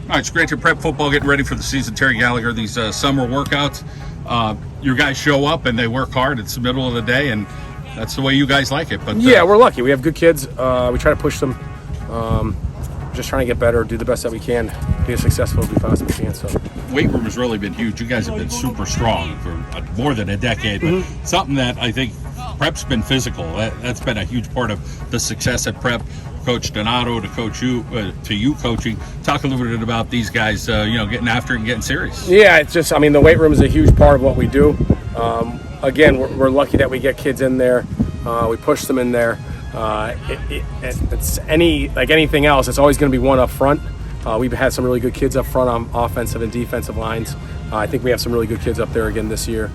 All right, it's great to prep football, getting ready for the season. Terry Gallagher, these summer workouts, your guys show up and they work hard. It's the middle of the day, and that's the way you guys like it. But yeah, we're lucky. We have good kids. We try to push them. Just trying to get better, do the best that we can, be as successful as we possibly can. So, weight room has really been huge. You guys have been super strong for more than a decade, but something that I think prep's been physical. That's been a huge part of the success at prep. Coach Donato to coach you to you coaching. Talk a little bit about these guys, getting after it and getting serious. Yeah, it's just, the weight room is a huge part of what we do. Again, we're lucky that we get kids in there. We push them in there. It's anything else. It's always going to be one up front. We've had some really good kids up front on offensive and defensive lines. I think we have some really good kids up there again this year.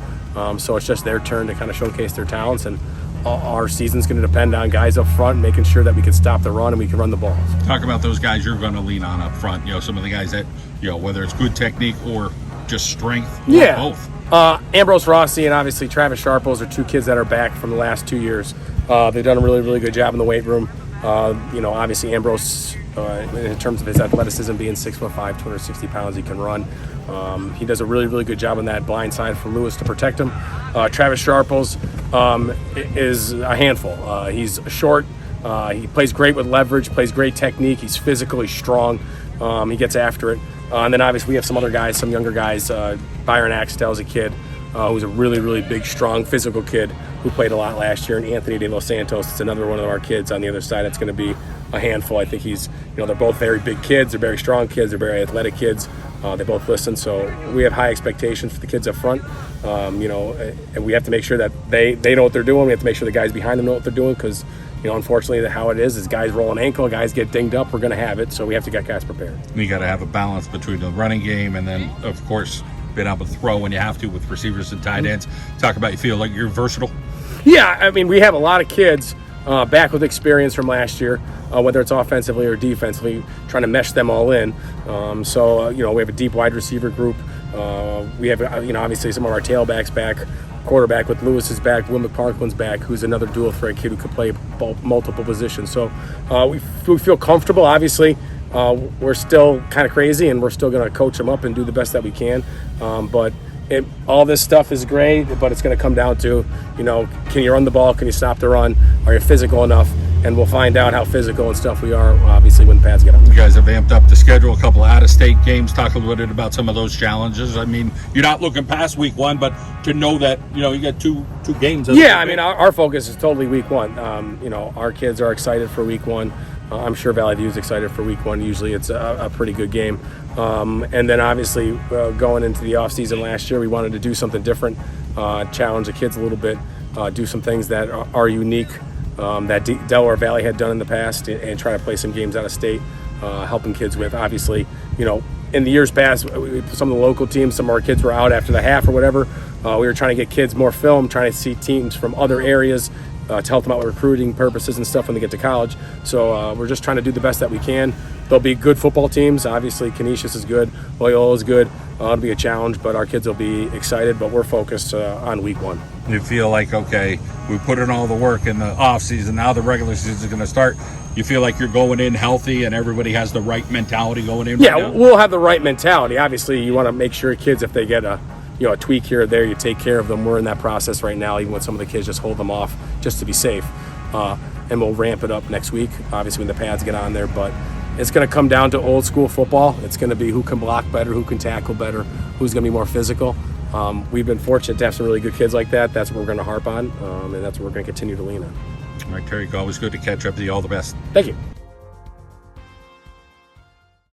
So it's just their turn to kind of showcase their talents, and our season's going to depend on guys up front making sure that we can stop the run and we can run the ball. Talk about those guys you're going to lean on up front. Some of the guys that whether it's good technique or just strength. Or both. Ambrose Rossi and obviously Travis Sharples are two kids that are back from the last 2 years. They've done a really, really good job in the weight room. Obviously Ambrose, in terms of his athleticism, being 6'5", 260 pounds, he can run. He does a really, really good job on that blind side for Lewis to protect him. Travis Sharples is a handful. He's short. He plays great with leverage, plays great technique. He's physically strong. He gets after it. And then obviously we have some other guys, some younger guys. Byron Axtell is a kid who's a really, really big, strong, physical kid who played a lot last year. And Anthony De Los Santos is another one of our kids on the other side that's going to be a handful. I think he's, they're both very big kids. They're very strong kids. They're very athletic kids. They both listen. So we have high expectations for the kids up front. And we have to make sure that they know what they're doing. We have to make sure the guys behind them know what they're doing because, unfortunately, how it is guys roll an ankle, guys get dinged up, we're going to have it. So we have to get guys prepared. You got to have a balance between the running game and then, of course, being able to throw when you have to with receivers and tight ends. Talk about you feel like you're versatile. Yeah, we have a lot of kids back with experience from last year, whether it's offensively or defensively, trying to mesh them all in. We have a deep wide receiver group. We have, obviously some of our tailbacks back. Quarterback with Lewis is back. Will McParkland's back, who's another dual threat kid who could play multiple positions. So we feel comfortable. Obviously, we're still kind of crazy, and we're still going to coach them up and do the best that we can. All this stuff is great, but it's going to come down to, can you run the ball? Can you stop the run? Are you physical enough? And we'll find out how physical and stuff we are, obviously, when the pads get on. You guys have amped up the schedule, a couple of out-of-state games. Talk a little bit about some of those challenges. You're not looking past week one, but to know that, you got two games. Our focus is totally week one. Our kids are excited for week one. I'm sure Valley View is excited for week one. Usually it's a pretty good game. And then obviously going into the offseason last year, we wanted to do something different, challenge the kids a little bit, do some things that are unique that Delaware Valley had done in the past, and try to play some games out of state, helping kids with. Obviously, in the years past, some of the local teams, some of our kids were out after the half or whatever. We were trying to get kids more film, trying to see teams from other areas, to help them out with recruiting purposes and stuff when they get to college. So we're just trying to do the best that we can. There'll be good football teams. Obviously, Canisius is good. Loyola is good. It'll be a challenge, but our kids will be excited. But we're focused on week one. You feel like, okay, we put in all the work in the off season. Now the regular season is going to start. You feel like you're going in healthy and everybody has the right mentality going in? Yeah, right now? We'll have the right mentality. Obviously, you want to make sure kids, if they get a tweak here or there, you take care of them. We're in that process right now, even with some of the kids, just hold them off just to be safe. And we'll ramp it up next week, obviously, when the pads get on there. But it's going to come down to old school football. It's going to be who can block better, who can tackle better, who's going to be more physical. We've been fortunate to have some really good kids like that. That's what we're going to harp on, and that's what we're going to continue to lean on. All right, Terry, always good to catch up with you. All the best. Thank you.